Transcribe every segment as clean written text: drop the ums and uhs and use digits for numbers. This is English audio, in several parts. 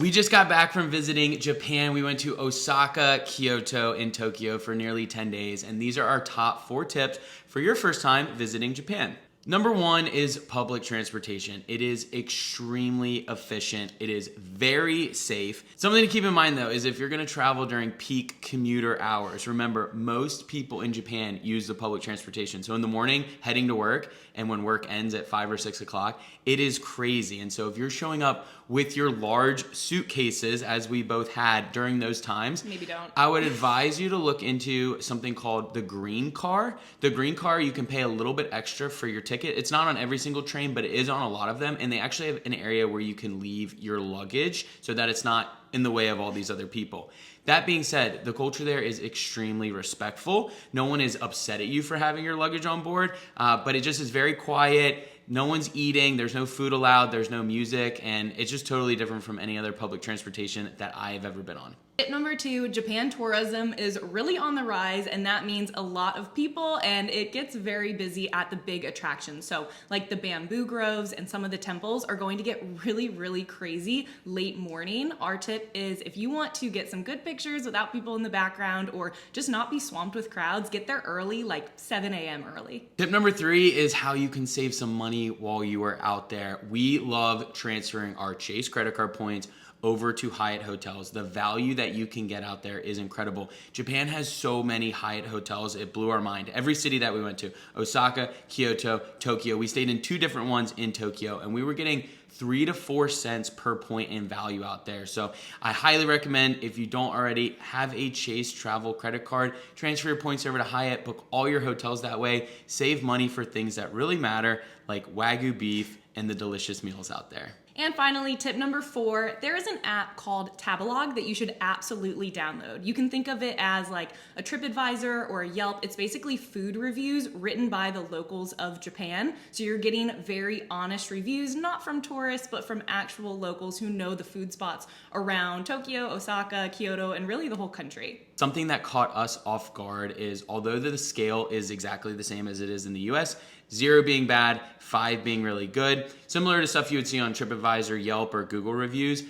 We just got back from visiting Japan. We went to Osaka, Kyoto, and Tokyo for nearly 10 days, and these are our top 4 tips for your first time visiting Japan. Number 1 is public transportation. It is extremely efficient. It is very safe. Something to keep in mind though is if you're gonna travel during peak commuter hours, remember most people in Japan use the public transportation. So in the morning, heading to work, and when work ends at 5 or 6 o'clock, it is crazy. And so if you're showing up with your large suitcases, as we both had during those times, maybe don't. I would advise you to look into something called the Green Car. The Green Car, you can pay a little bit extra for your ticket. It's not on every single train, but it is on a lot of them. And they actually have an area where you can leave your luggage so that it's not in the way of all these other people. That being said, the culture there is extremely respectful. No one is upset at you for having your luggage on board, but it just is very quiet. No one's eating, there's no food allowed, there's no music, and it's just totally different from any other public transportation that I have ever been on. Tip number 2, Japan tourism is really on the rise, and that means a lot of people, and it gets very busy at the big attractions. So like the bamboo groves and some of the temples are going to get really, really crazy late morning. Our tip is if you want to get some good pictures without people in the background or just not be swamped with crowds, get there early, like 7 a.m. early. Tip number 3 is how you can save some money while you are out there. We love transferring our Chase credit card points over to Hyatt hotels. The value that you can get out there is incredible. Japan has so many Hyatt hotels, it blew our mind. Every city that we went to, Osaka, Kyoto, Tokyo, we stayed in 2 different ones in Tokyo, and we were getting 3 to 4 cents per point in value out there. So I highly recommend, if you don't already have a Chase travel credit card, transfer your points over to Hyatt, book all your hotels that way, save money for things that really matter, like Wagyu beef and the delicious meals out there. And finally, tip number 4, there is an app called Tabelog that you should absolutely download. You can think of it as like a TripAdvisor or a Yelp. It's basically food reviews written by the locals of Japan. So you're getting very honest reviews, not from tourists, but from actual locals who know the food spots around Tokyo, Osaka, Kyoto, and really the whole country. Something that caught us off guard is, although the scale is exactly the same as it is in the US, 0 being bad, 5 being really good, similar to stuff you would see on TripAdvisor, Yelp, or Google reviews,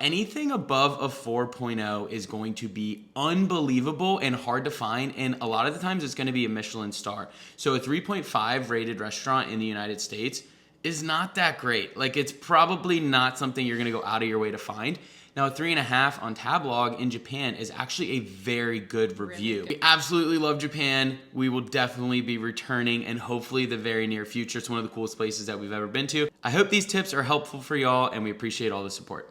anything above a 4.0 is going to be unbelievable and hard to find, and a lot of the times it's going to be a Michelin star. So a 3.5 rated restaurant in the United States is not that great. Like, it's probably not something you're going to go out of your way to find. Now, a 3.5 on Tabelog in Japan is actually a very good review. Really good. We absolutely love Japan. We will definitely be returning in hopefully the very near future. It's one of the coolest places that we've ever been to. I hope these tips are helpful for y'all, and we appreciate all the support.